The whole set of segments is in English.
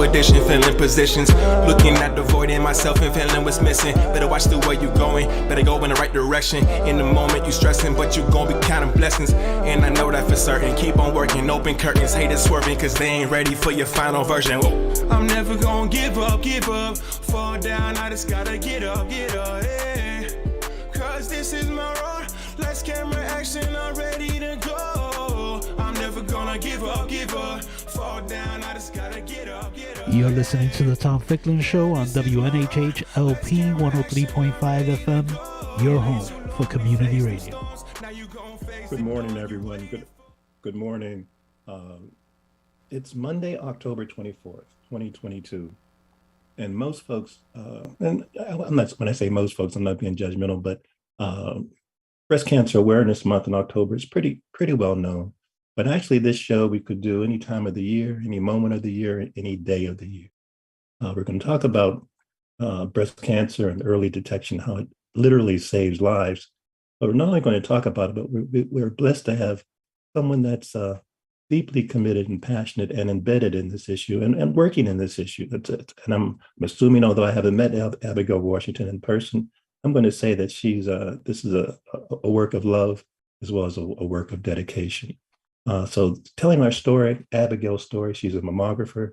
addiction, feeling positions. Looking at the void in myself and feeling what's missing. Better watch the way you going, better go in the right direction. In the moment you stressing, but you gon' be counting blessings. And I know that for certain. Keep on working, open curtains, haters swerving, cause they ain't ready for your final version. Whoa. I'm never gonna give up. Fall down, I just gotta get up, yeah. Cause this is my road. Lights, camera, action, I'm ready to go. I'm never gonna give up. Fall down, I just gotta get up. You're listening to the Tom Ficklin Show on WNHH LP 103.5 FM, your home for community radio. Good morning, everyone. Good morning. It's Monday, October 24th, 2022. And most folks, and I'm not, when I say most folks, I'm not being judgmental, but Breast Cancer Awareness Month in October is pretty well known. But actually, this show we could do any time of the year, any moment of the year, any day of the year. We're going to talk about breast cancer and early detection, how it literally saves lives. But we're not only going to talk about it, but we're blessed to have someone that's deeply committed and passionate and embedded in this issue and working in this issue. And I'm assuming, although I haven't met Abigail Washington in person, I'm going to say that this is a work of love as well as a work of dedication. So telling our story, Abigail's story, she's a mammographer.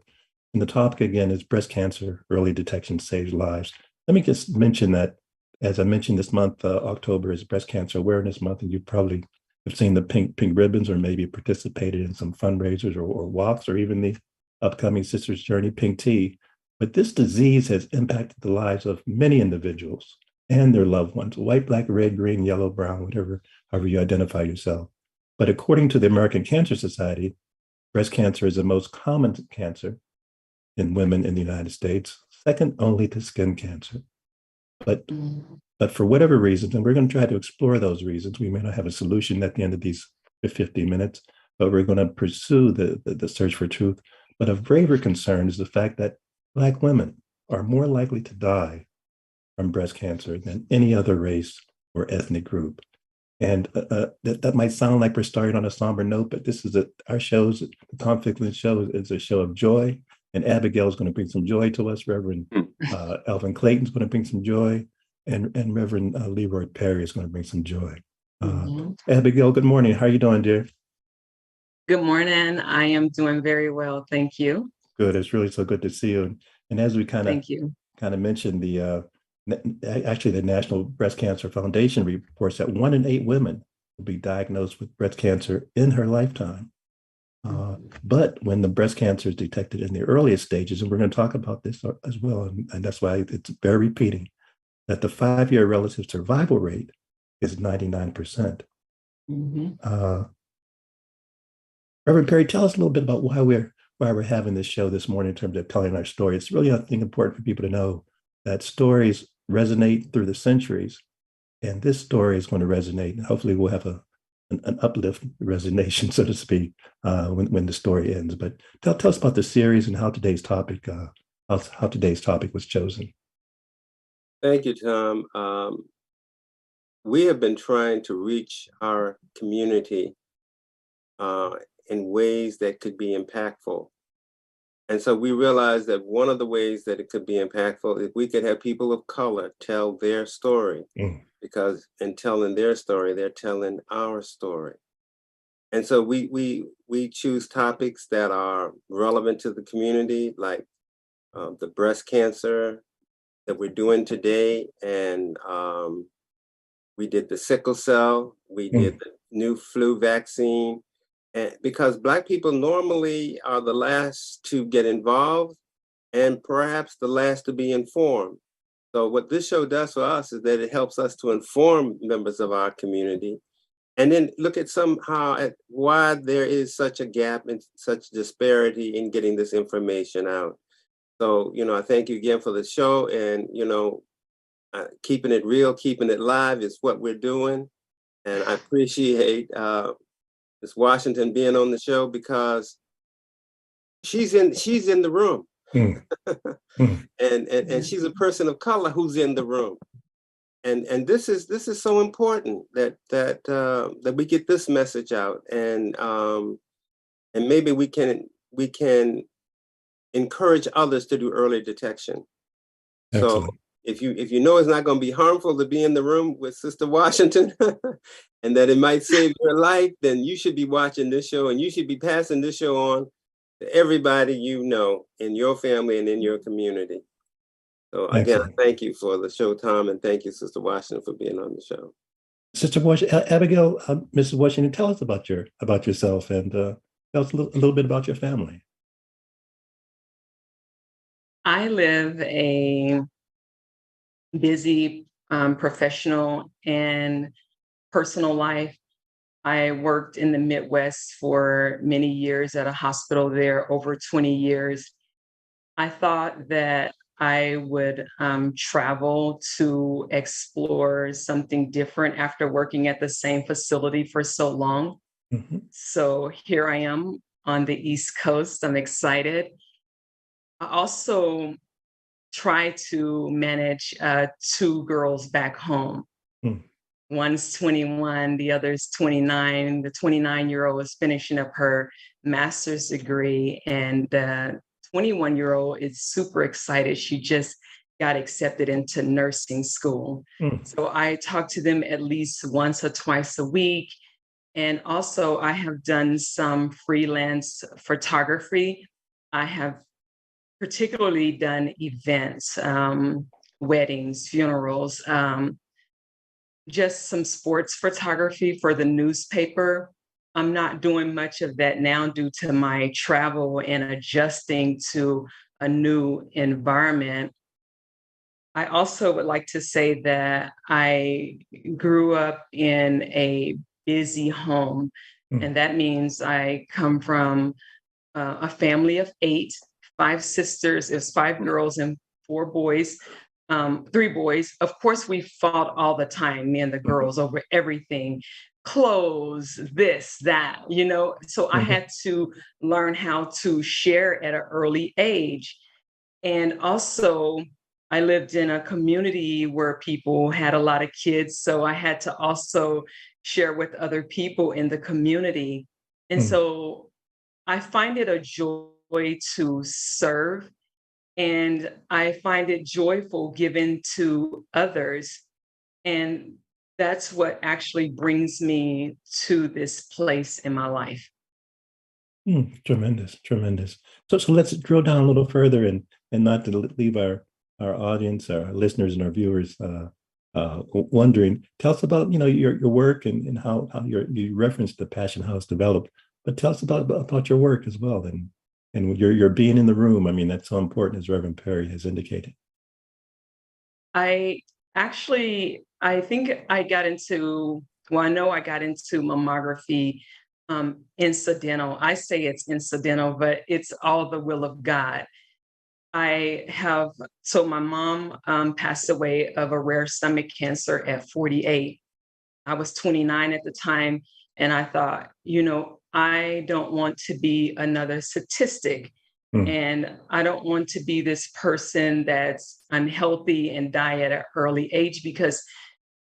And the topic again is breast cancer, early detection saves lives. Let me just mention that, as I mentioned, this month, October is Breast Cancer Awareness Month, and you probably have seen the pink ribbons or maybe participated in some fundraisers or walks or even the upcoming Sisters Journey Pink Tea. But this disease has impacted the lives of many individuals and their loved ones, white, black, red, green, yellow, brown, however you identify yourself. But according to the American Cancer Society, breast cancer is the most common cancer in women in the United States, second only to skin cancer. But for whatever reasons, and we're going to try to explore those reasons, we may not have a solution at the end of these 50 minutes, but we're going to pursue the search for truth. But of graver concern is the fact that Black women are more likely to die from breast cancer than any other race or ethnic group. And that might sound like we're starting on a somber note, but this is our shows, the Tom Ficklin Show is a show of joy, and Abigail is going to bring some joy to us. Reverend Alvin Clayton's going to bring some joy, and Reverend Leroy Perry is going to bring some joy. Abigail, good morning. How are you doing, dear? Good morning. I am doing very well. Thank you. Good. It's really so good to see you. And as we kind of mentioned, the National Breast Cancer Foundation reports that 1 in 8 women will be diagnosed with breast cancer in her lifetime. But when the breast cancer is detected in the earliest stages, and we're going to talk about this as well, and that's why it's bear repeating, that the 5-year relative survival rate is 99%. Reverend Perry, tell us a little bit about why we're having this show this morning in terms of telling our story. It's really, I think, important for people to know that stories resonate through the centuries, and this story is going to resonate, and hopefully we'll have an uplift resonation, so to speak, when the story ends. But tell us about the series and how today's topic was chosen. Thank you, Tom. We have been trying to reach our community in ways that could be impactful. And so we realized that one of the ways that it could be impactful is we could have people of color tell their story, because in telling their story, they're telling our story. And so we choose topics that are relevant to the community, like the breast cancer that we're doing today. And we did the sickle cell, we did the new flu vaccine. And because Black people normally are the last to get involved and perhaps the last to be informed. So what this show does for us is that it helps us to inform members of our community and then look at somehow at why there is such a gap and such disparity in getting this information out. So, I thank you again for the show, and, keeping it real, keeping it live is what we're doing. And I appreciate Ms. Washington being on the show, because she's in the room. And she's a person of color who's in the room. And this is so important that we get this message out, and maybe we can encourage others to do early detection. Excellent. So if you know it's not going to be harmful to be in the room with Sister Washington and that it might save your life, then you should be watching this show, and you should be passing this show on to everybody you know in your family and in your community. So again, Excellent. thank you for the show, Tom, and thank you, Sister Washington, for being on the show. Sister Abigail, Mrs. Washington, tell us about yourself, and tell us a little bit about your family. I live a busy professional and personal life. I worked in the Midwest for many years at a hospital there, over 20 years. I thought that I would travel to explore something different after working at the same facility for so long. Mm-hmm. So here I am on the East Coast. I'm excited. I also try to manage 2 girls back home. Mm. One's 21, the other's 29. The 29-year-old is finishing up her master's degree, and the 21-year-old is super excited. She just got accepted into nursing school. Mm. So I talk to them at least once or twice a week. And also I have done some freelance photography. I have particularly done events, weddings, funerals, just some sports photography for the newspaper. I'm not doing much of that now due to my travel and adjusting to a new environment. I also would like to say that I grew up in a busy home, and that means I come from a family of 8, 5 sisters. There's 5 girls and 4 boys, 3 boys. Of course, we fought all the time, me and the girls, over everything, clothes, this, that, So I had to learn how to share at an early age. And also, I lived in a community where people had a lot of kids. So I had to also share with other people in the community. And so I find it a joy to serve, and I find it joyful giving to others. And that's what actually brings me to this place in my life. Tremendous, tremendous. So let's drill down a little further, and not to leave our audience, our listeners, and our viewers wondering. Tell us about your work, and how you referenced the passion, how it's developed, but tell us about your work as well, and your being in the room. I mean, that's so important, as Reverend Perry has indicated. I think I got into, I know I got into mammography incidental. I say it's incidental, but it's all the will of God. So my mom passed away of a rare stomach cancer at 48. I was 29 at the time, and I thought, I don't want to be another statistic. And I don't want to be this person that's unhealthy and die at an early age, because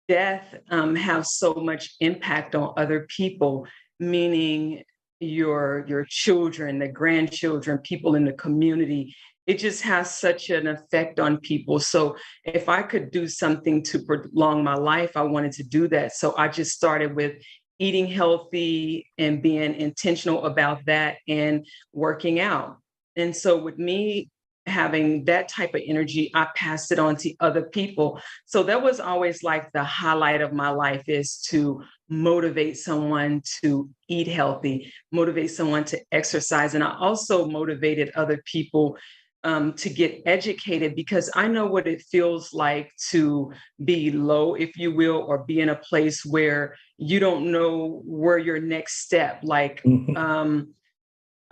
death has so much impact on other people, meaning your children, the grandchildren, people in the community. It just has such an effect on people. So if I could do something to prolong my life, I wanted to do that. So I just started with eating healthy and being intentional about that and working out. And so with me having that type of energy, I passed it on to other people. So that was always like the highlight of my life, is to motivate someone to eat healthy, motivate someone to exercise. And I also motivated other people to get educated, because I know what it feels like to be low, if you will, or be in a place where you don't know where your next step,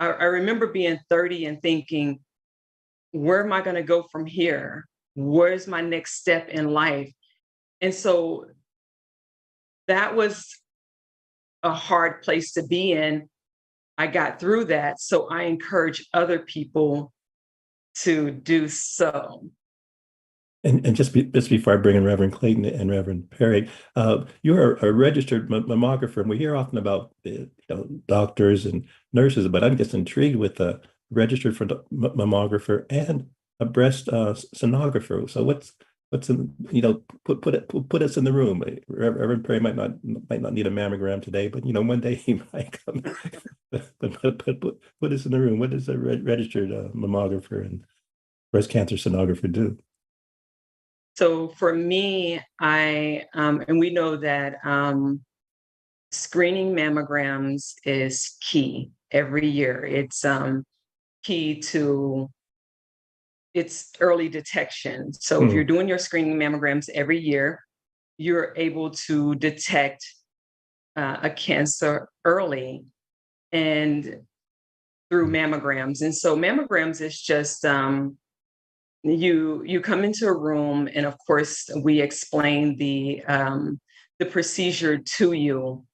I remember being 30 and thinking, where am I going to go from here? Where's my next step in life? And so that was a hard place to be in. I got through that. So I encourage other people to do so. And just before I bring in Reverend Clayton and Reverend Perry, you're a registered mammographer, and we hear often about doctors and nurses, but I'm just intrigued with the registered for the mammographer and a breast sonographer. So what's in, put us in the room. Reverend Perry might not need a mammogram today, but one day he might come. Put us in the room. What does a registered mammographer and breast cancer sonographer do? So for me, and we know that screening mammograms is key every year. It's key to its early detection. So if you're doing your screening mammograms every year, you're able to detect a cancer early and through mammograms. And so mammograms is just you come into a room, and of course we explain the procedure to you,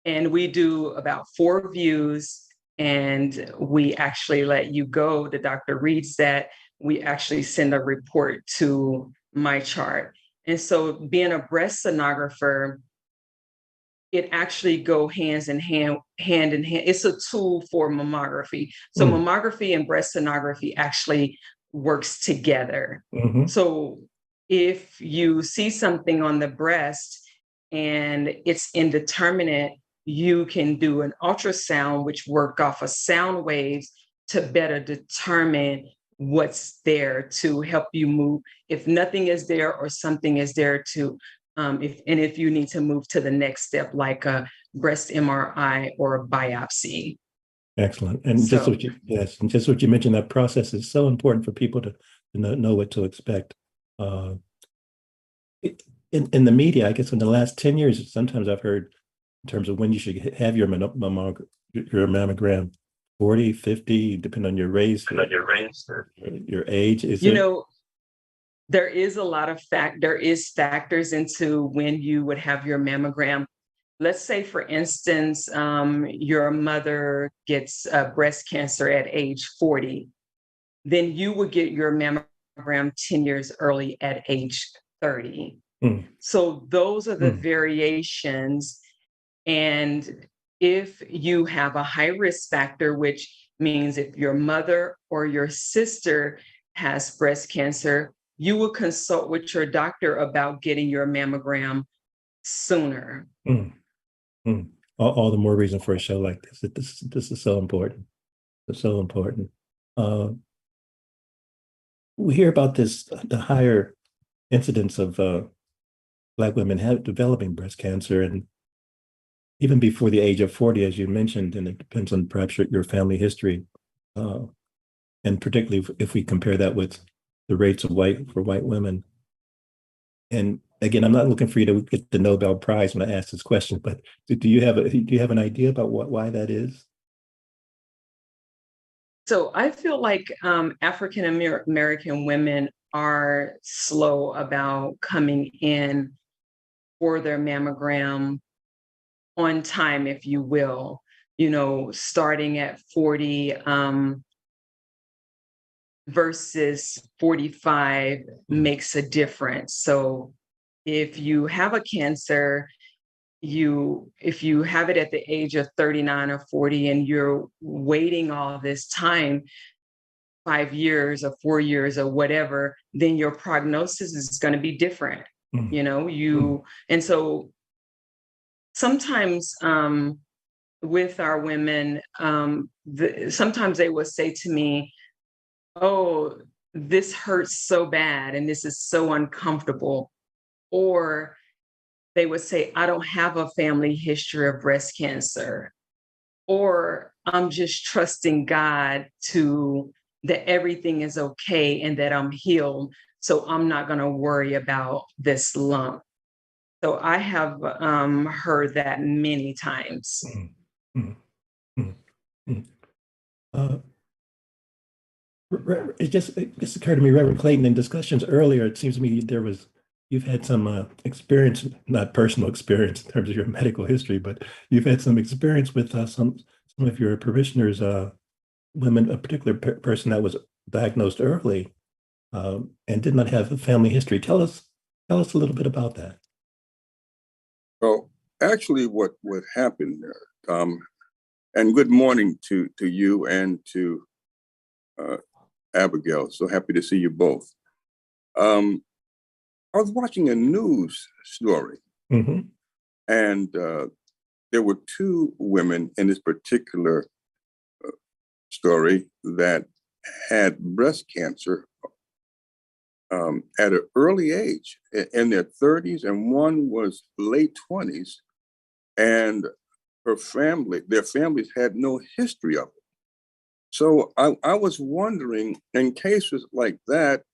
and we do about 4 views, and we actually let you go. The doctor reads that. We actually send a report to my chart. And so being a breast sonographer, it actually go hand in hand. It's a tool for mammography. So mammography and breast sonography actually works together. So if you see something on the breast and it's indeterminate, you can do an ultrasound, which work off of sound waves to better determine what's there to help you move. If nothing is there or something is there to, if you need to move to the next step, like a breast MRI or a biopsy. Excellent. And just what you mentioned, that process is so important for people to know what to expect. In the media, I guess in the last 10 years, sometimes I've heard in terms of when you should have your mammogram, 40, 50, depending on your race, your age. There is a lot of factors into when you would have your mammogram. Let's say, for instance, your mother gets breast cancer at age 40, then you would get your mammogram 10 years early at age 30. So those are the variations. And if you have a high risk factor, which means if your mother or your sister has breast cancer, you will consult with your doctor about getting your mammogram sooner. All the more reason for a show like this. This is so important. It's so important. We hear about the higher incidence of Black women developing breast cancer, and even before the age of 40, as you mentioned, and it depends on perhaps your family history, and particularly if we compare that with the rates of white women. And again, I'm not looking for you to get the Nobel Prize when I ask this question, but do you have an idea about why that is? So I feel like African American women are slow about coming in for their mammogram on time, if you will. Starting at 40 versus 45 makes a difference. So if you have a cancer, if you have it at the age of 39 or 40 and you're waiting all this time, 5 years or 4 years or whatever, then your prognosis is going to be different. And so sometimes with our women, sometimes they will say to me, "Oh, this hurts so bad and this is so uncomfortable." Or they would say, "I don't have a family history of breast cancer." Or I'm just trusting God that everything is okay and that I'm healed. So I'm not going to worry about this lump. So I have heard that many times. It just occurred to me, Reverend Clayton, in discussions earlier, it seems to me you've had some experience, not personal experience in terms of your medical history, but you've had some experience with some of your parishioners, women, a particular person that was diagnosed early and did not have a family history. Tell us a little bit about that. Well, actually, what happened, Tom, and good morning to you and to Abigail. So happy to see you both. I was watching a news story, Mm-hmm. and there were two women in this particular story that had breast cancer at an early age, in their 30s, and one was late 20s, and their families had no history of it. So I was wondering, in cases like that,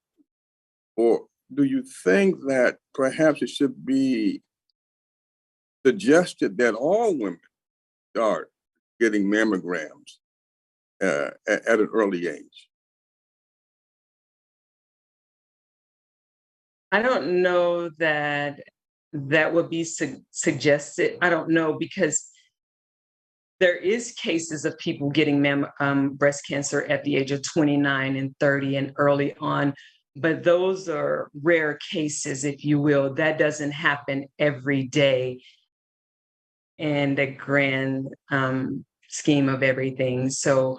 or do you think that perhaps it should be suggested that all women start getting mammograms at an early age? I don't know that that would be suggested. I don't know, because there is cases of people getting breast cancer at the age of 29 and 30 and early on, but those are rare cases, if you will. That doesn't happen every day in the grand scheme of everything. So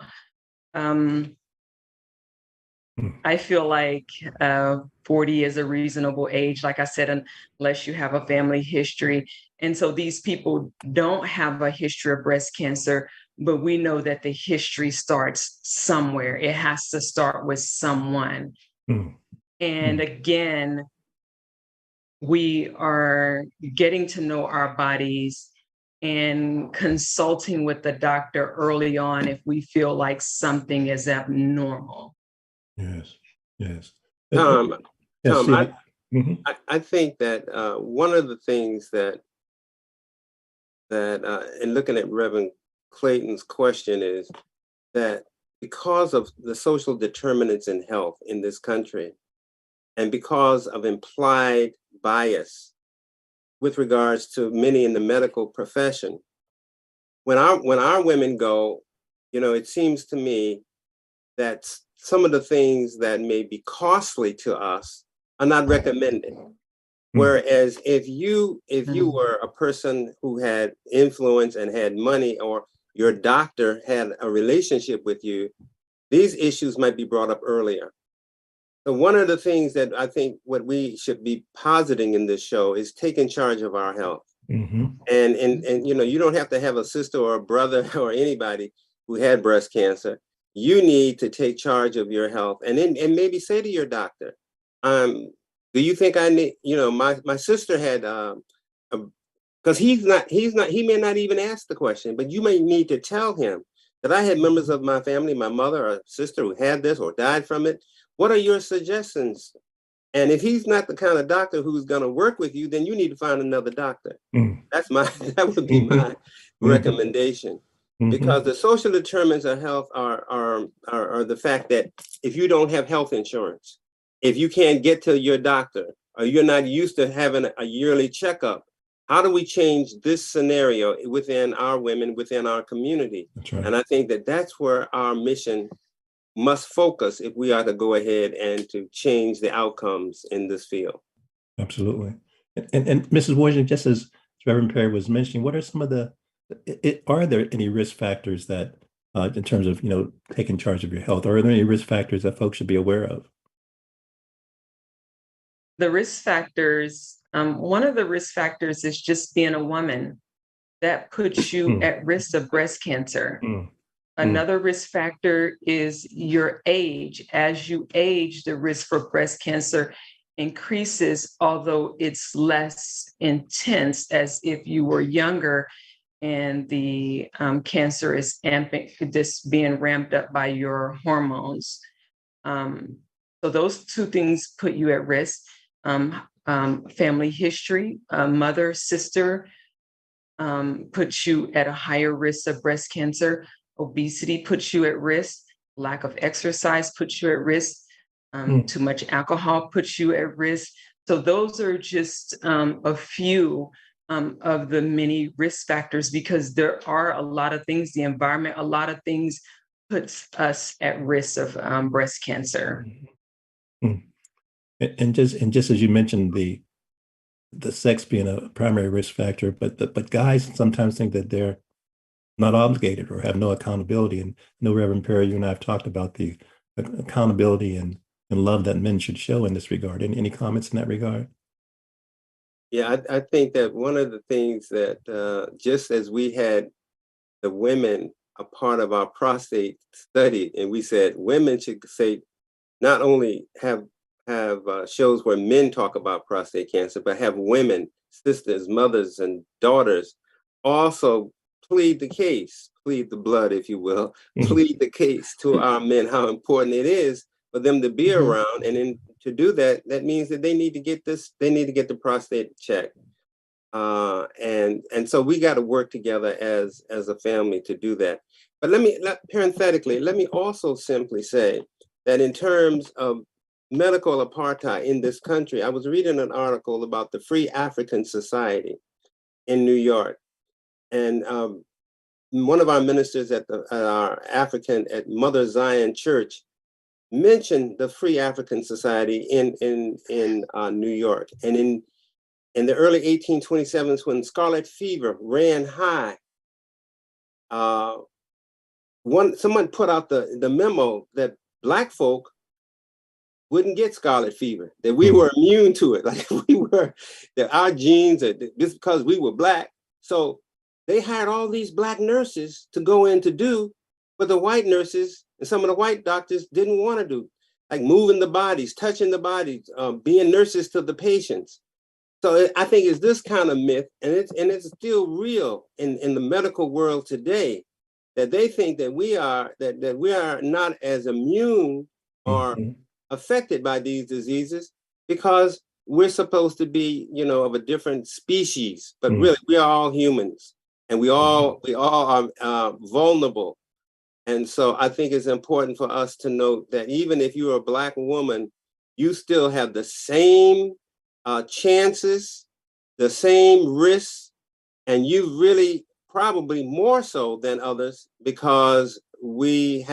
I feel like 40 is a reasonable age, like I said, unless you have a family history. And so these people don't have a history of breast cancer, but we know that the history starts somewhere. It has to start with someone. Mm. And again, we are getting to know our bodies and consulting with the doctor early on if we feel like something is abnormal. Yes, yes. Tom, Yes, Tom, Stevie. Mhm. I think that one of the things that in looking at Reverend Clayton's question is that because of the social determinants in health in this country, and because of implied bias with regards to many in the medical profession, when our women go, it seems to me that some of the things that may be costly to us are not recommended. Whereas if you were a person who had influence and had money, or your doctor had a relationship with you, these issues might be brought up earlier. So one of the things that I think what we should be positing in this show is taking charge of our health. Mm-hmm. And you don't have to have a sister or a brother or anybody who had breast cancer. You need to take charge of your health, and maybe say to your doctor, do you think I need, my sister had, because he may not even ask the question, but you may need to tell him that I had members of my family, my mother or sister, who had this or died from it. What are your suggestions? And if he's not the kind of doctor who's going to work with you, then you need to find another doctor. That would be my recommendation. Because the social determinants of health are the fact that if you don't have health insurance, if you can't get to your doctor, or you're not used to having a yearly checkup, how do we change this scenario within our women, within our community? That's right. And I think that that's where our mission must focus if we are to go ahead and to change the outcomes in this field. Absolutely. And Mrs. Wojcik, just as Reverend Perry was mentioning, what are some of are there any risk factors that, in terms of, taking charge of your health, are there any risk factors that folks should be aware of? The risk factors, one of the risk factors is just being a woman. That puts you at risk of breast cancer. Another risk factor is your age. As you age, the risk for breast cancer increases, although it's less intense as if you were younger and the cancer is being ramped up by your hormones. So those two things put you at risk. Family history, mother, sister, puts you at a higher risk of breast cancer. Obesity puts you at risk. Lack of exercise puts you at risk. Too much alcohol puts you at risk. So those are just a few of the many risk factors, because there are a lot of things, the environment, a lot of things puts us at risk of breast cancer. And just as you mentioned, the sex being a primary risk factor, but guys sometimes think that they're not obligated or have no accountability. And I know, Reverend Perry, you and I have talked about the accountability and love that men should show in this regard. Any comments in that regard? Yeah, I think that one of the things that just as we had the women a part of our prostate study, and we said women should say not only have shows where men talk about prostate cancer, but have women, sisters, mothers, and daughters also plead the case, plead the blood, if you will, plead the case to our men, how important it is for them to be around. And then to do that, that means that they need to get the prostate checked. And so we got to work together as a family to do that. But parenthetically, let me also simply say that in terms of medical apartheid in this country, I was reading an article about the Free African Society in New York. And one of our ministers at Mother Zion Church mentioned the Free African Society in New York. And in the early 1827s, when scarlet fever ran high, someone put out the memo that Black folk wouldn't get scarlet fever, that we were immune to it, like that our genes, just because we were Black. So they hired all these Black nurses to go in to do what the white nurses and some of the white doctors didn't want to do, like moving the bodies, touching the bodies, being nurses to the patients. So I think it's this kind of myth, and it's still real in the medical world today, that they think that we are not as immune or affected by these diseases because we're supposed to be, of a different species, but really we are all humans, and we all are vulnerable. And so I think it's important for us to note that even if you're a Black woman, you still have the same chances, the same risks, and you really probably more so than others because we're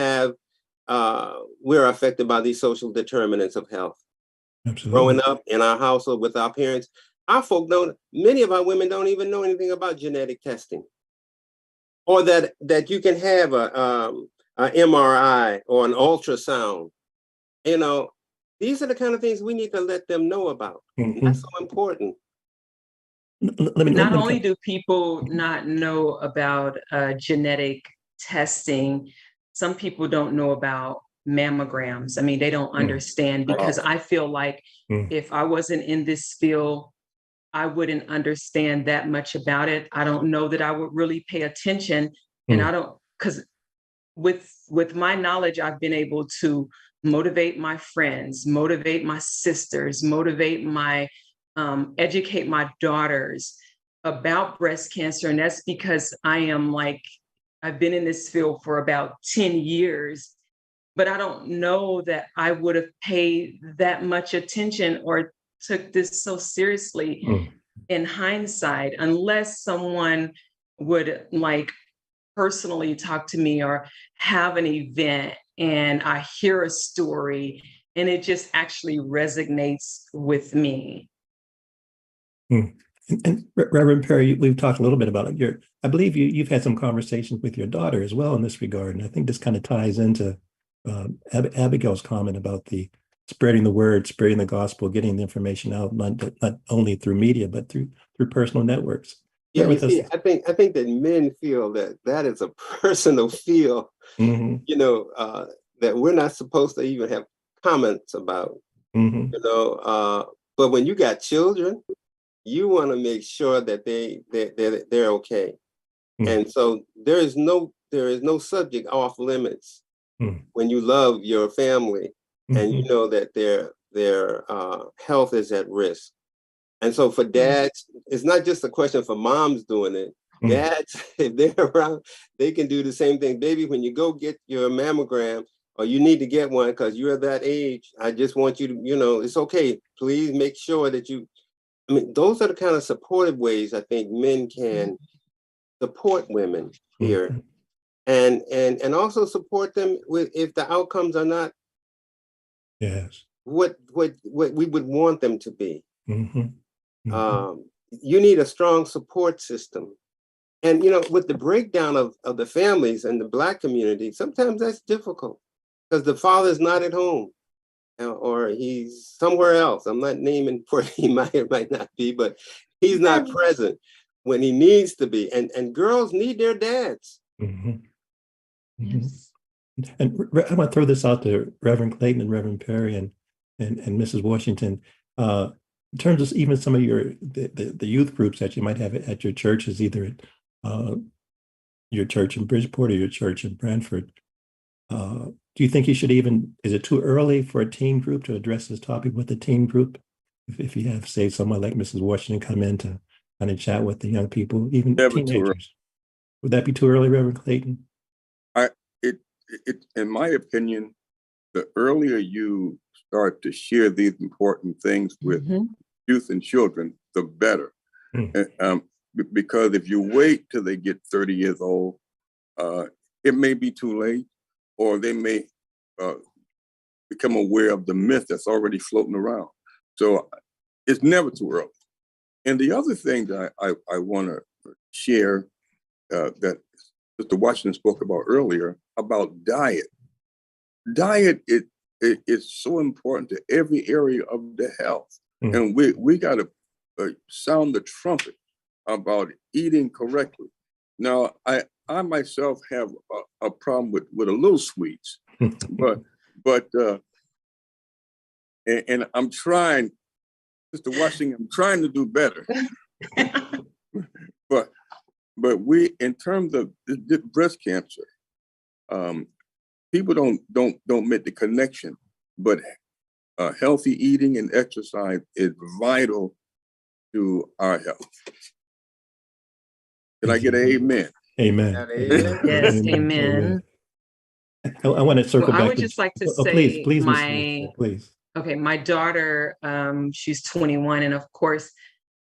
affected by these social determinants of health. Absolutely. Growing up in our household with our parents, many of our women don't even know anything about genetic testing, or that you can have a MRI or an ultrasound. These are the kind of things we need to let them know about. That's so important. Not only do people not know about genetic testing, some people don't know about mammograms. I mean, they don't understand, because I feel like if I wasn't in this field, I wouldn't understand that much about it. I don't know that I would really pay attention. And because with my knowledge, I've been able to motivate my friends, motivate my sisters, educate my daughters about breast cancer. And that's because I've been in this field for about 10 years, but I don't know that I would have paid that much attention or took this so seriously in hindsight, unless someone would personally talk to me or have an event and I hear a story and it just actually resonates with me. And Reverend Perry, we've talked a little bit about it. I believe you've had some conversations with your daughter as well in this regard. And I think this kind of ties into Abigail's comment about the spreading the word, spreading the gospel, getting the information out, not only through media, but through personal networks. Yeah, I think that men feel that is a personal feel, that we're not supposed to even have comments about, but when you got children, you want to make sure that they're okay. And so there is no subject off limits when you love your family and you know that their health is at risk. And so for dads, it's not just a question for moms doing it. Dads, if they're around, they can do the same thing. Baby, when you go get your mammogram, or you need to get one because you're that age, I just want you to, it's okay. Please make sure that those are the kind of supportive ways I think men can support women here, and also support them if the outcomes are not what we would want them to be. You need a strong support system. And, with the breakdown of the families and the Black community, sometimes that's difficult. because the father's not at home, or he's somewhere else. I'm not naming where he might or might not be, but he's not present when he needs to be. And girls need their dads. Mm-hmm. Yes. And I want to throw this out to Reverend Clayton and Reverend Perry and Mrs. Washington. In terms of even some of the youth groups that you might have at your churches, either at your church in Bridgeport or your church in Brantford, do you think you should is it too early for a teen group to address this topic with the teen group? If you have, say, someone like Mrs. Washington come in to kind of chat with the young people, even Never too teenagers. Would that be too early, Reverend Clayton? In my opinion, the earlier you start to share these important things with youth and children, the better. Because if you wait till they get 30 years old, it may be too late, or they may become aware of the myth that's already floating around. So it's never too early. And the other thing that I want to share that Mr. Washington spoke about earlier about diet. Diet is so important to every area of the health. And we got to sound the trumpet about eating correctly. Now, I myself have a problem with a little sweets, but and I'm trying, Mr. Washington, I'm trying to do better. But we, in terms of breast cancer, people don't make the connection, but healthy eating and exercise is vital to our health. Can I get an amen? Amen. Yes, amen. I want to circle back. I would just like to say, please, please. Okay, my daughter, she's 21, and of course,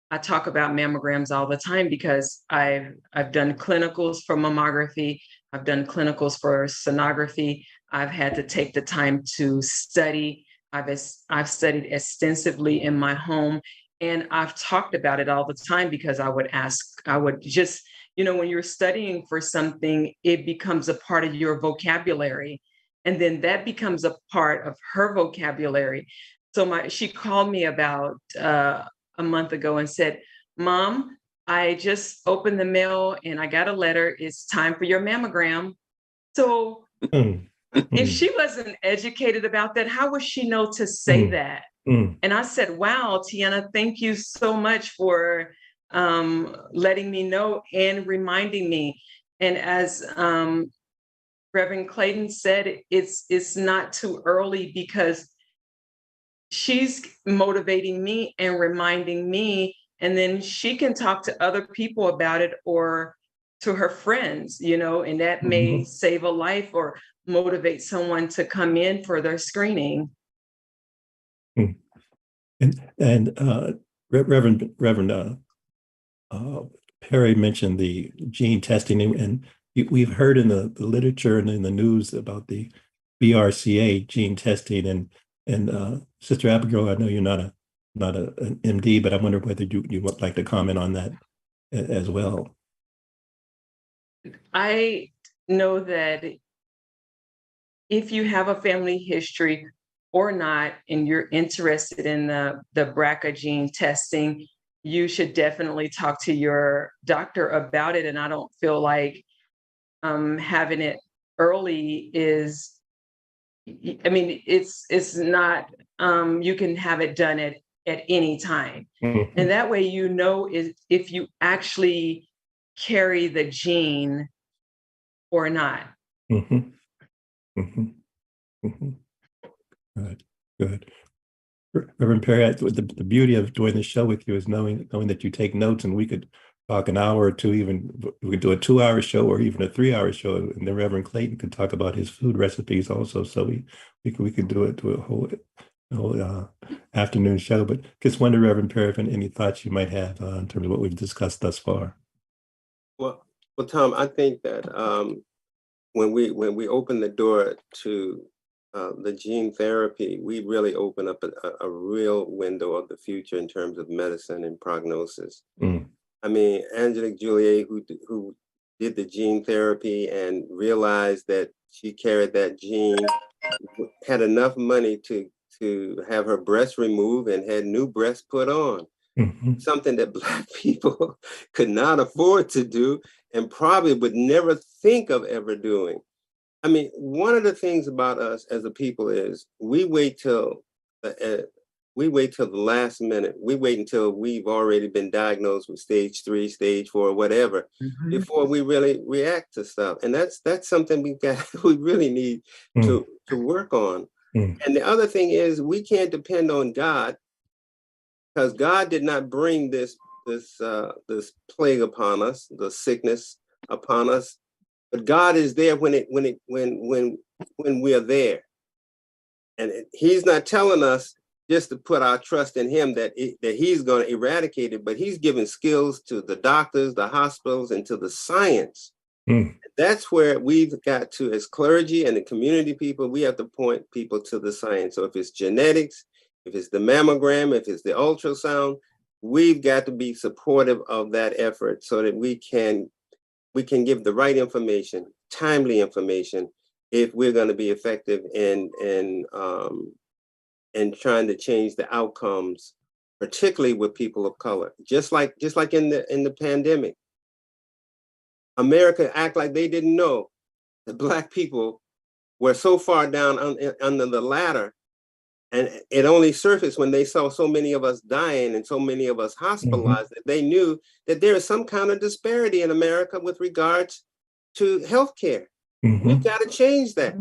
I talk about mammograms all the time because I've done clinicals for mammography. I've done clinicals for sonography. I've had to take the time to study. I've studied extensively in my home, and I've talked about it all the time because I would just, when you're studying for something, it becomes a part of your vocabulary. And then that becomes a part of her vocabulary. So she called me about a month ago and said, "Mom, I just opened the mail and I got a letter. It's time for your mammogram." So if she wasn't educated about that, how would she know to say that? And I said, "Wow, Tiana, thank you so much for letting me know and reminding me." And as Reverend Clayton said, it's not too early because she's motivating me and reminding me, and then she can talk to other people about it or to her friends, and that may save a life or motivate someone to come in for their screening. And Reverend Perry mentioned the gene testing, and we've heard in the literature and in the news about the BRCA gene testing, and Sister Abigail, I know you're not an MD, but I wonder whether you would like to comment on that as well. I know that if you have a family history or not, and you're interested in the BRCA gene testing, you should definitely talk to your doctor about it. And I don't feel like having it early is, it's not, you can have it done at any time. And that way, if you actually carry the gene or not. Good. Reverend Perry, the beauty of doing this show with you is knowing that you take notes, and we could talk an hour or two, we could do a 2-hour show or even a 3-hour show, and then Reverend Clayton could talk about his food recipes also. So we could do a whole afternoon show. But just wonder, Reverend Perry, if any thoughts you might have in terms of what we've discussed thus far. Well, Tom, I think that when we open the door to the gene therapy, we really open up a real window of the future in terms of medicine and prognosis. I mean, Angelique Juliet, who did the gene therapy and realized that she carried that gene, had enough money to have her breast removed and had new breasts put on. Mhm. Something that Black people could not afford to do and probably would never think of ever doing. I mean, one of the things about us as a people is we wait till the last minute. We wait until we've already been diagnosed with stage 3, stage 4, whatever, before we really react to stuff. And that's something we really need Mm. to work on. Mm. And the other thing is we can't depend on God, because God did not bring this plague upon us, the sickness upon us. But God is there when we are there, and He's not telling us just to put our trust in Him that He's going to eradicate it, but He's giving skills to the doctors, the hospitals, and to the science. Mm. That's where we've got to, as clergy and the community people, we have to point people to the science. So if it's genetics, if it's the mammogram, if it's the ultrasound, we've got to be supportive of that effort so that we can give the right information, timely information, if we're going to be effective in trying to change the outcomes, particularly with people of color. Just like in the pandemic, America act like they didn't know that Black people were so far down under the ladder, and it only surfaced when they saw so many of us dying and so many of us hospitalized, that they knew that there is some kind of disparity in America with regards to healthcare. We've got to change that.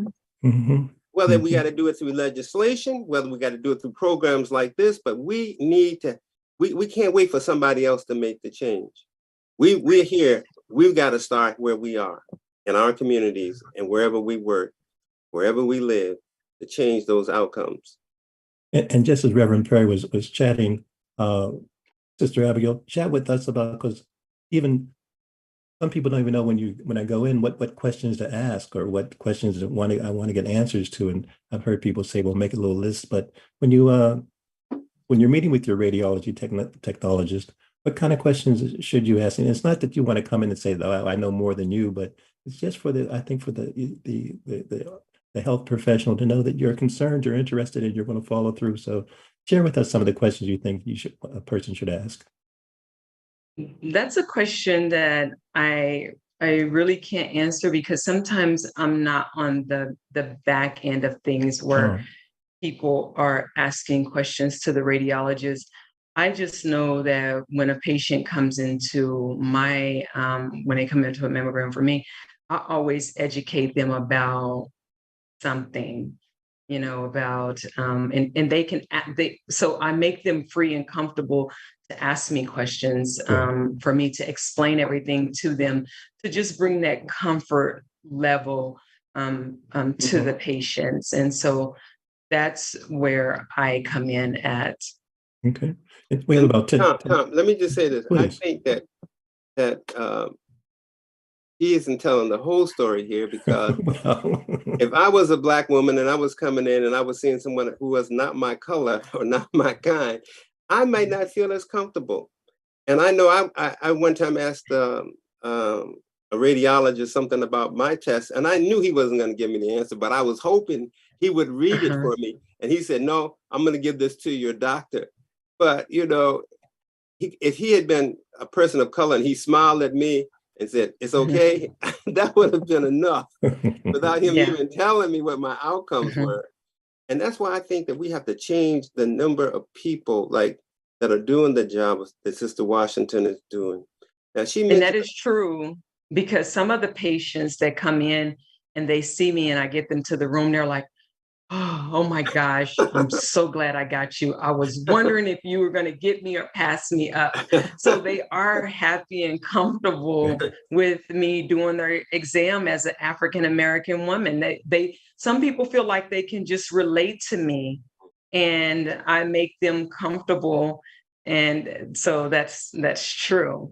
Whether we got to do it through legislation, whether we got to do it through programs like this, but we need to, we can't wait for somebody else to make the change. We're here. We've got to start where we are in our communities and wherever we work, wherever we live, to change those outcomes. And just as Reverend Perry was chatting, Sister Abigail, chat with us about, because even some people don't even know when I go in what questions to ask or what questions I want to get answers to. And I've heard people say, well, make a little list. But when you're meeting with your radiology technologist, what kind of questions should you ask? And it's not that you want to come in and say, oh, I know more than you, but it's just for the health professional to know that you're concerned, you're interested, and you're going to follow through. So share with us some of the questions you think a person should ask. That's a question that I really can't answer, because sometimes I'm not on the back end of things where people are asking questions to the radiologist. I just know that when a patient comes into when they come into a mammogram for me, I always educate them about something, about, and they can, so I make them free and comfortable to ask me questions, for me to explain everything to them, to just bring that comfort level to the patients. And so that's where I come in at. Okay. We have about 10. Tom, let me just say this. Please. I think that he isn't telling the whole story here, because if I was a Black woman and I was coming in and I was seeing someone who was not my color or not my kind, I might not feel as comfortable. And I know I one time asked a radiologist something about my test, and I knew he wasn't going to give me the answer, but I was hoping he would read it for me. And he said, no, I'm going to give this to your doctor. But, if he had been a person of color and he smiled at me and said, it's okay, that would have been enough without him even telling me what my outcomes were. And that's why I think that we have to change the number of people that are doing the job that Sister Washington is doing. Now, and that is true, because some of the patients that come in and they see me and I get them to the room, they're like, oh my gosh, I'm so glad I got you. I was wondering if you were going to get me or pass me up. So they are happy and comfortable with me doing their exam as an African-American woman. Some people feel like they can just relate to me, and I make them comfortable. And so that's true.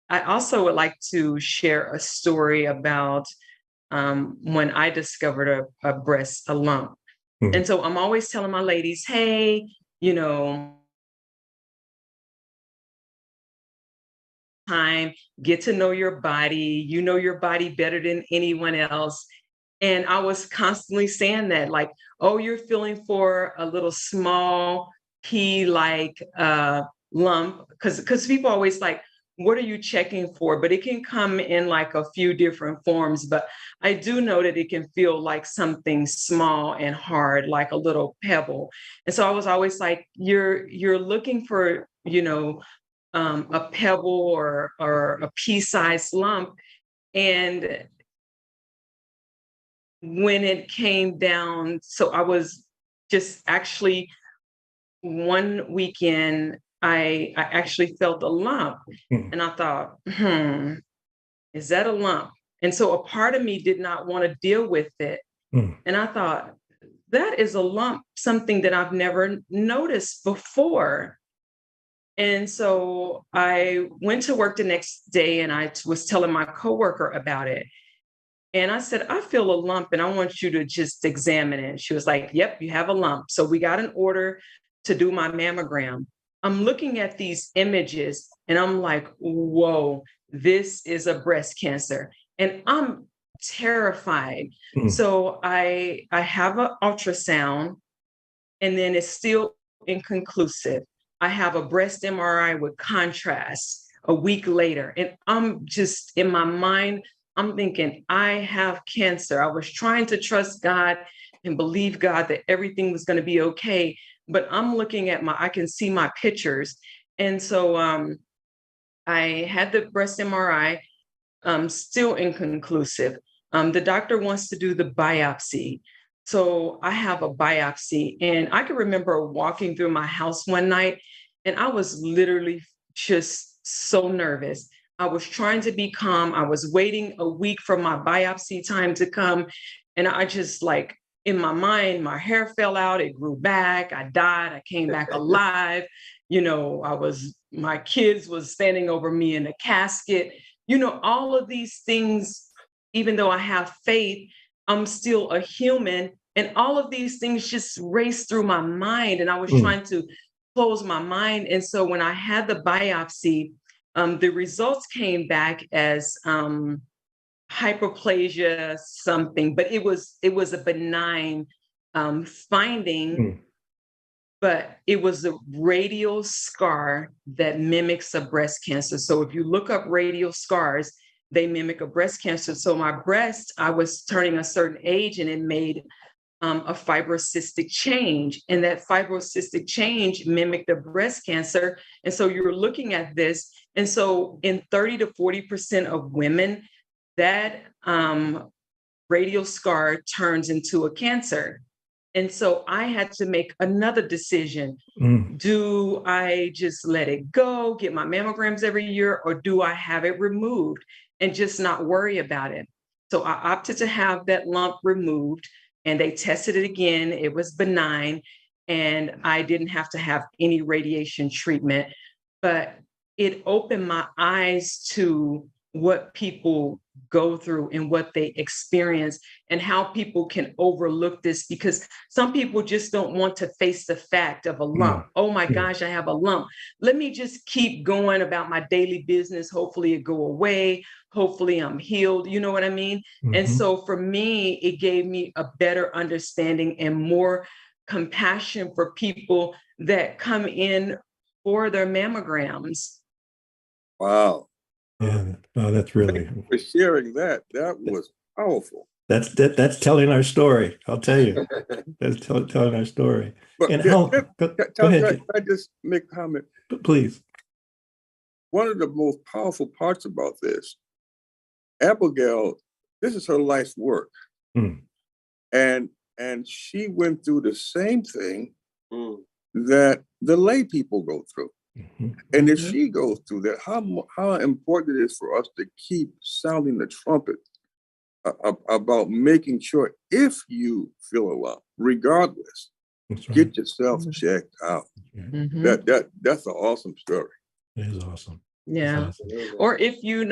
I also would like to share a story about when I discovered a lump. And so I'm always telling my ladies, hey, time, get to know your body. You know your body better than anyone else. And I was constantly saying that, like, oh, you're feeling for a little small pea-like lump, because people always like, what are you checking for? But it can come in like a few different forms. But I do know that it can feel like something small and hard, like a little pebble. And so I was always like, you're looking for, a pebble or a pea-sized lump. And when it came down, so I was just actually one weekend, I actually felt a lump, Mm. and I thought, is that a lump? And so a part of me did not want to deal with it. Mm. And I thought, that is a lump, something that I've never noticed before. And so I went to work the next day and I was telling my coworker about it. And I said, I feel a lump and I want you to just examine it. She was like, yep, you have a lump. So we got an order to do my mammogram. I'm looking at these images and I'm like, whoa, this is a breast cancer. And I'm terrified. Mm. So I have an ultrasound and then it's still inconclusive. I have a breast MRI with contrast a week later. And I'm just in my mind, I'm thinking, I have cancer. I was trying to trust God and believe God that everything was going to be okay. But I'm looking at I can see my pictures. And so I had the breast MRI, still inconclusive. The doctor wants to do the biopsy. So I have a biopsy. And I can remember walking through my house one night and I was literally just so nervous. I was trying to be calm. I was waiting a week for my biopsy time to come. And I just like, in my mind, my hair fell out, it grew back, I died, I came back alive. My kids was standing over me in a casket. All of these things, even though I have faith, I'm still a human. And all of these things just raced through my mind. And I was trying to close my mind. And so when I had the biopsy, the results came back as hyperplasia something, but it was a benign finding. Mm. But it was a radial scar that mimics a breast cancer. So if you look up radial scars, they mimic a breast cancer. So my breast, I was turning a certain age and it made a fibrocystic change. And that fibrocystic change mimicked a breast cancer. And so you're looking at this. And so in 30 to 40% of women, that radial scar turns into a cancer. And so I had to make another decision. Mm. Do I just let it go, get my mammograms every year, or do I have it removed and just not worry about it? So I opted to have that lump removed and they tested it again. It was benign and I didn't have to have any radiation treatment, but it opened my eyes to what people go through and what they experience and how people can overlook this, because some people just don't want to face the fact of a lump. Oh my gosh, I have a lump. Let me just keep going about my daily business. Hopefully it go away. Hopefully I'm healed. You know what I mean? Mm-hmm. And so for me, it gave me a better understanding and more compassion for people that come in for their mammograms. Wow. Yeah, oh, that's really. Thank you for sharing that. That was powerful. That's telling our story. I'll tell you. That's telling our story. But And how? Go ahead. Can I just make a comment? Please. One of the most powerful parts about this, Abigail, this is her life's work. Mm. And she went through the same thing that the lay people go through. Mm-hmm. And if she goes through that, how important it is for us to keep sounding the trumpet about making sure, if you feel a lump, regardless, That's right. get yourself checked out. Mm-hmm. That's an awesome story. It is awesome. Yeah. Awesome. Or if you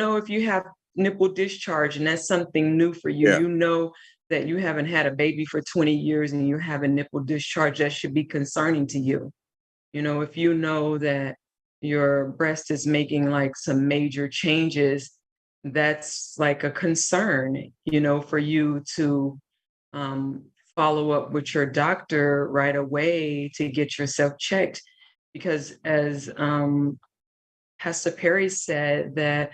have nipple discharge and that's something new for you, Yeah. you know that you haven't had a baby for 20 years and you're having nipple discharge, that should be concerning to you. If you know that your breast is making like some major changes, that's like a concern, for you to um, follow up with your doctor right away to get yourself checked. Because as Pastor Perry said, that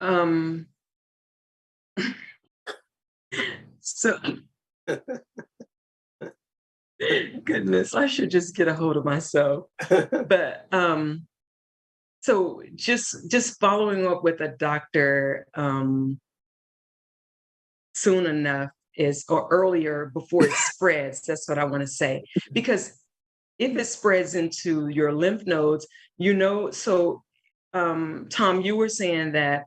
um, so goodness, I should just get a hold of myself. But so just following up with a doctor soon enough or earlier before it spreads. That's what I want to say. Because if it spreads into your lymph nodes, so Tom, you were saying that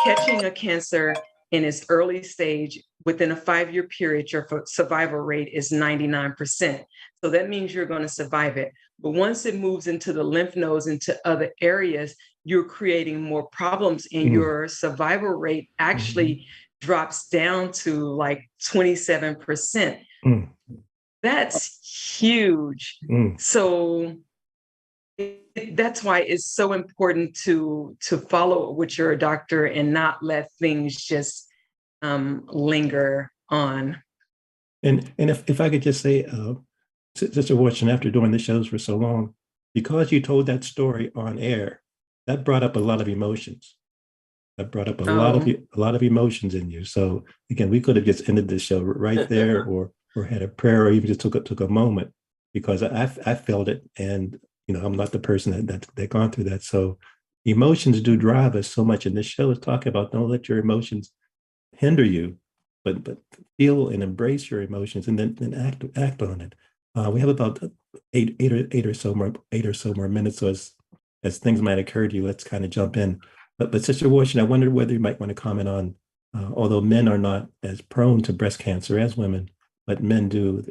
catching a cancer in its early stage within a 5-year period, your survival rate is 99%. So that means you're going to survive it. But once it moves into the lymph nodes, into other areas, you're creating more problems, and your survival rate actually drops down to like 27%. That's huge. So that's why it's so important to follow with your doctor and not let things just linger on. And if I could just say, Sister Watson, after doing the shows for so long, because you told that story on air, that brought up a lot of emotions. That brought up a lot of emotions in you. So again, we could have just ended the show right there, or had a prayer, or even just took a moment, because I felt it, and I'm not the person that gone through that. So emotions do drive us so much, and this show is talking about don't let your emotions hinder you, but feel and embrace your emotions, and then act on it. We have about eight or so more minutes. So as things might occur to you, let's kind of jump in. But Sister Washington, I wondered whether you might want to comment on, although men are not as prone to breast cancer as women, but men do.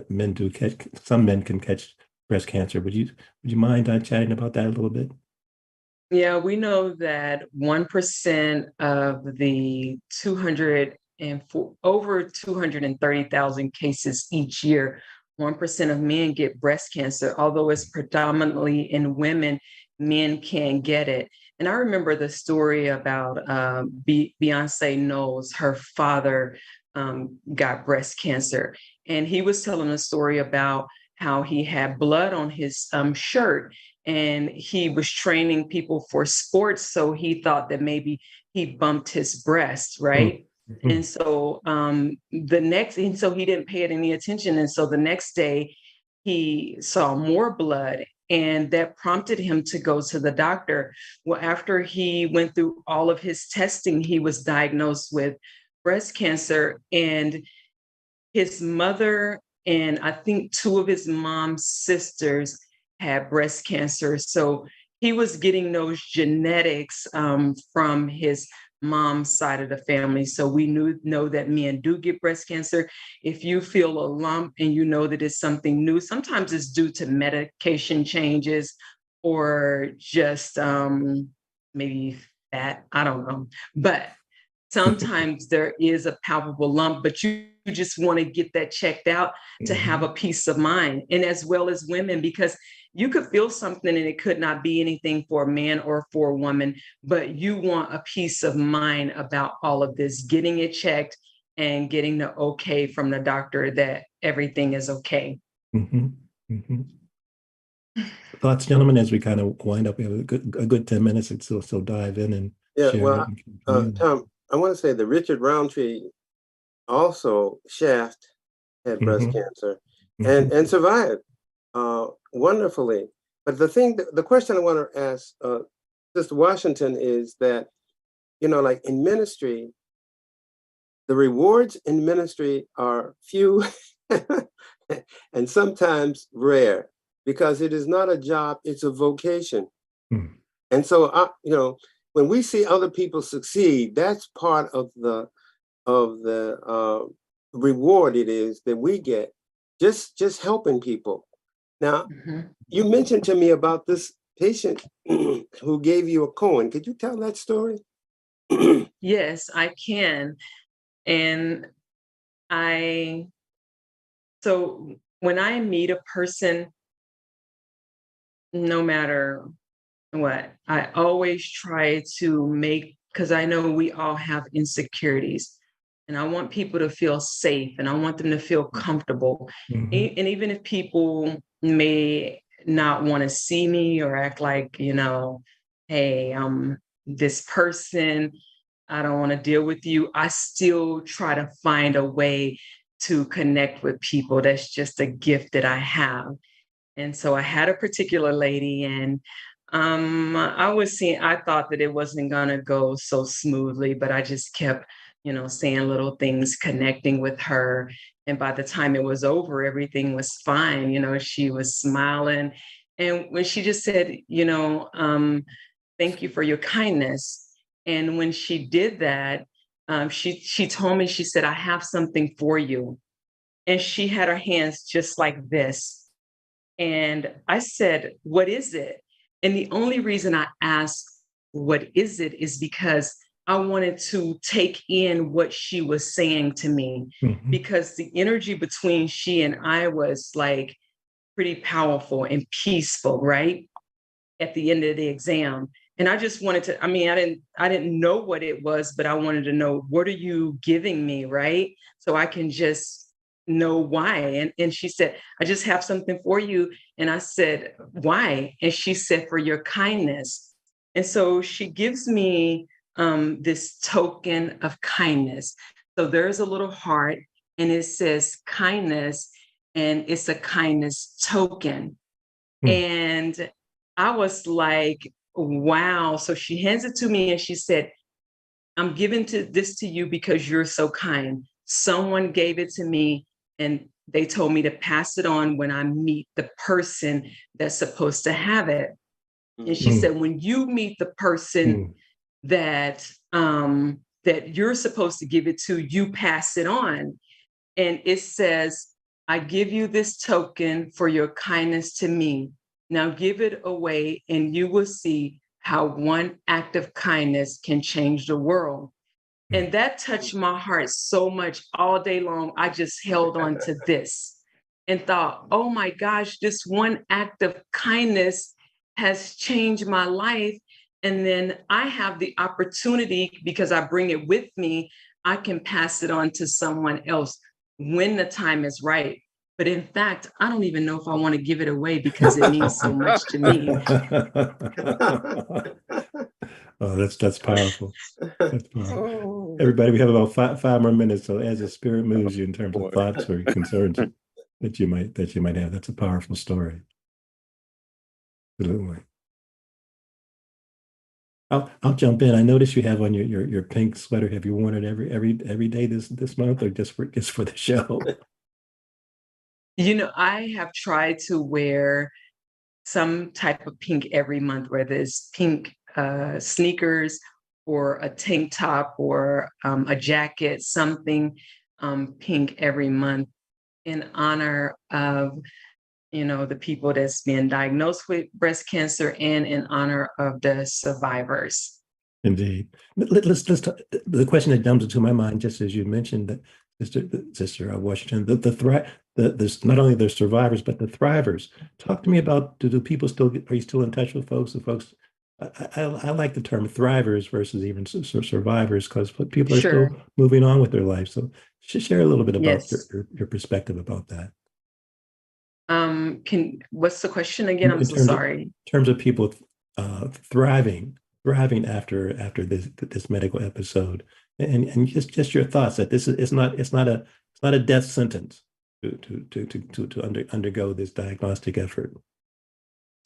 Men do catch. Some men can catch breast cancer. Would you mind chatting about that a little bit? Yeah, we know that 1% of the over 230,000 cases each year, 1% of men get breast cancer. Although it's predominantly in women, men can get it. And I remember the story about Beyonce Knowles. Her father got breast cancer, and he was telling a story about how he had blood on his shirt, and he was training people for sports. So he thought that maybe he bumped his breast, right? And so so he didn't pay it any attention. And so the next day he saw more blood, and that prompted him to go to the doctor. Well, after he went through all of his testing, he was diagnosed with breast cancer, and his mother and I think 2 of his mom's sisters had breast cancer. So he was getting those genetics from his mom's side of the family. So we know that men do get breast cancer. If you feel a lump and you know that it's something new, sometimes it's due to medication changes or just maybe fat. I don't know. But sometimes there is a palpable lump, but you just want to get that checked out to have a peace of mind. And as well as women, because you could feel something and it could not be anything for a man or for a woman, but you want a peace of mind about all of this, getting it checked and getting the okay from the doctor that everything is okay. Thoughts, gentlemen, as we kind of wind up. We have a good 10 minutes, and so dive in and share. Well, Tom, I want to say that Richard Roundtree, also Shaft, had breast cancer and survived wonderfully. But the question I want to ask Sister Washington is that, like in ministry, the rewards in ministry are few and sometimes rare, because it is not a job, it's a vocation. And so, when we see other people succeed, that's part of the reward it is that we get, just helping people. Now, you mentioned to me about this patient who gave you a koan. Could you tell that story? Yes, I can. And so when I meet a person, no matter what, I always try to make, because I know we all have insecurities, and I want people to feel safe and I want them to feel comfortable. Mhm. And even if people may not want to see me or act like, hey, this person, I don't want to deal with you, I still try to find a way to connect with people. That's just a gift that I have. And so I had a particular lady, and I thought that it wasn't gonna go so smoothly, but I just kept, saying little things, connecting with her. And by the time it was over, everything was fine. She was smiling. And when she just said, thank you for your kindness. And when she did that, she told me, she said, I have something for you. And she had her hands just like this, and I said, what is it? And the only reason I asked, what is it, is because I wanted to take in what she was saying to me, Mhm. because the energy between she and I was like pretty powerful and peaceful, right? At the end of the exam. And I just wanted to, I didn't know what it was, but I wanted to know, what are you giving me, right? So I can just know why. And she said, I just have something for you. And I said, why? And she said, for your kindness. And so she gives me this token of kindness. So there's a little heart, and it says kindness, and it's a kindness token. Mm. And I was like, wow. So she hands it to me and she said, I'm giving this to you because you're so kind. Someone gave it to me, and they told me to pass it on when I meet the person that's supposed to have it. And she Mm. said, when you meet the person Mm. that you're supposed to give it to, you pass it on. And it says, I give you this token for your kindness to me. Now give it away, and you will see how one act of kindness can change the world. Mm. And that touched my heart so much. All day long, I just held on to this and thought, oh my gosh, this one act of kindness has changed my life. And then I have the opportunity, because I bring it with me, I can pass it on to someone else when the time is right. But in fact, I don't even know if I want to give it away because it means so much to me. Oh, that's powerful. That's powerful. Everybody, we have about five more minutes. So as the spirit moves you in terms of Boy. thoughts or concerns that you might have, that's a powerful story. Absolutely. I'll jump in. I noticed you have on your pink sweater. Have you worn it every day this month, or just for the show? I have tried to wear some type of pink every month, whether it's pink sneakers or a tank top or a jacket, something pink every month, in honor of the people that's been diagnosed with breast cancer, and in honor of the survivors. Indeed. Let's talk, the question that jumps into my mind, just as you mentioned that Sister Washington, there's not only the survivors but the thrivers. Talk to me about, do people are you still in touch with folks? The folks, I like the term thrivers versus even survivors, because people are still Sure. moving on with their life. So share a little bit about Yes. your perspective about that. What's the question again? In, I'm in so terms of sorry. people thriving after this medical episode, and just your thoughts that this is it's not a death sentence to undergo this diagnostic effort.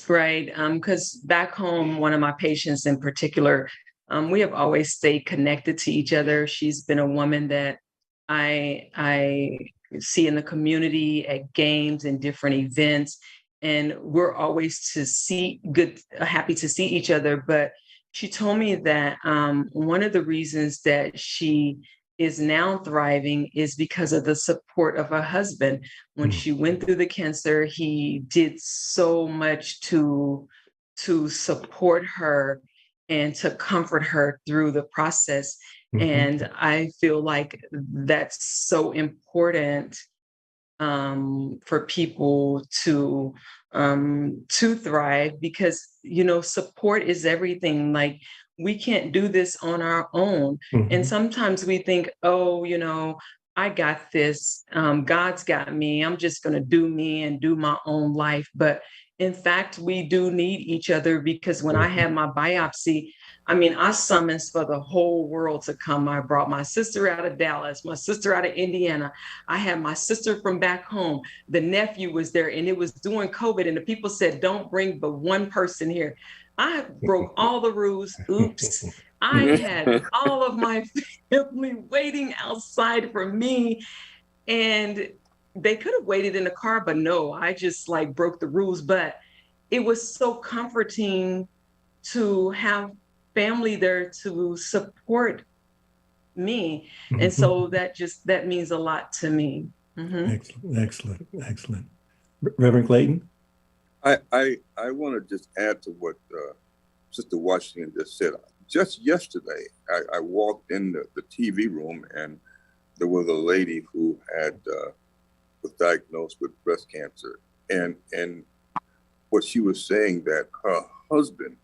Right. Because back home, one of my patients in particular, we have always stayed connected to each other. She's been a woman that I see in the community at games and different events, and we're always happy to see each other. But she told me that one of the reasons that she is now thriving is because of the support of her husband. When Mm. she went through the cancer, he did so much to support her and to comfort her through the process. Mhm. And I feel like that's so important for people to thrive, because support is everything. Like, we can't do this on our own. And sometimes we think, oh, I got this. God's got me. I'm just going to do me and do my own life. But in fact, we do need each other, because when I had my biopsy, I summoned for the whole world to come. I brought my sister out of Dallas, my sister out of Indiana. I had my sister from back home. The nephew was there, and it was during COVID. And the people said, don't bring but one person here. I broke all the rules. Oops. I had all of my family waiting outside for me. And they could have waited in the car, but no, I just broke the rules. But it was so comforting to have family there to support me. And so that means a lot to me. Excellent. Reverend Clayton? I want to just add to what Sister Washington just said. Just yesterday, I walked in the TV room, and there was a lady who was diagnosed with breast cancer. And what she was saying, that her husband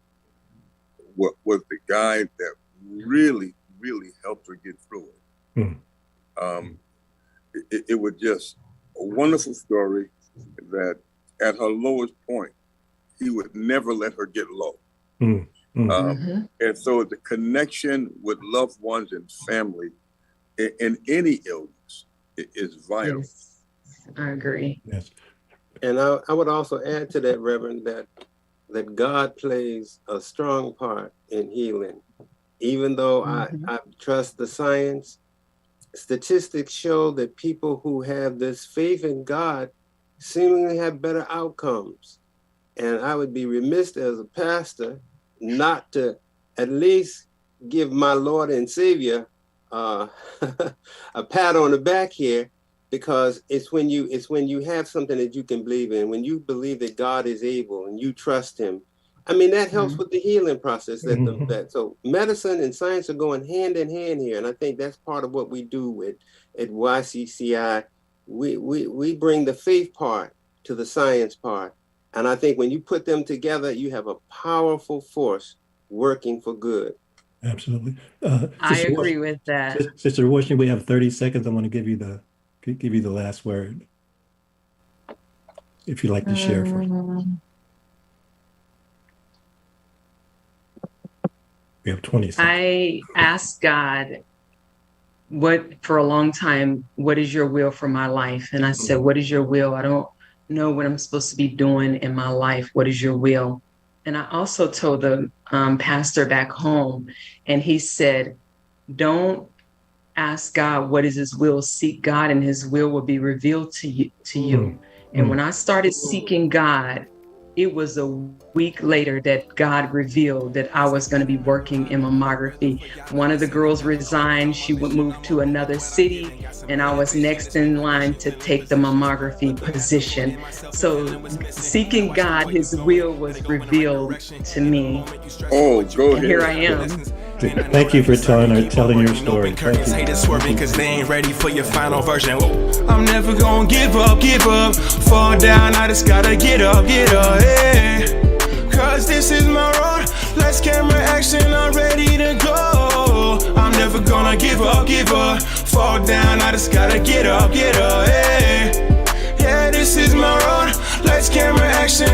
was the guy that really helped her get through it. It was just a wonderful story, that at her lowest point, he would never let her get low. And so the connection with loved ones and family in any illness is vital. Yes, I agree. Yes. And I would also add to that, Reverend, that God plays a strong part in healing. Even though I trust the science, statistics show that people who have this faith in God seemingly have better outcomes. And I would be remiss as a pastor not to at least give my Lord and Savior a pat on the back here, because it's when you have something that you can believe in, when you believe that God is able and you trust him. That helps with the healing process. So medicine and science are going hand in hand here. And I think that's part of what we do at YCCI. We bring the faith part to the science part. And I think when you put them together, you have a powerful force working for good. Absolutely. I agree with that. Sister Washington, we have 30 seconds. I want to give you the last word, if you'd like to share first. We have 20 seconds. I asked God, for a long time, what is your will for my life? And I said, what is your will? I don't know what I'm supposed to be doing in my life. What is your will? And I also told the pastor back home, and he said, don't ask God what is his will, seek God, and his will be revealed to you. And when I started seeking God, it was a week later that God revealed that I was going to be working in mammography. One of the girls resigned. She would move to another city, and I was next in line to take the mammography position. So seeking God, his will was revealed to me. Oh, go ahead. And here I am. Thank you for telling your story. Haters swerving because they ain't ready for your final version. I'm never gonna give up. Fall down, I just gotta get up, yeah. Cause this is my road. Let's camera action, I'm ready to go. I'm never gonna give up. Fall down, I just gotta get up, yeah. Yeah, this is my road. Let's camera action.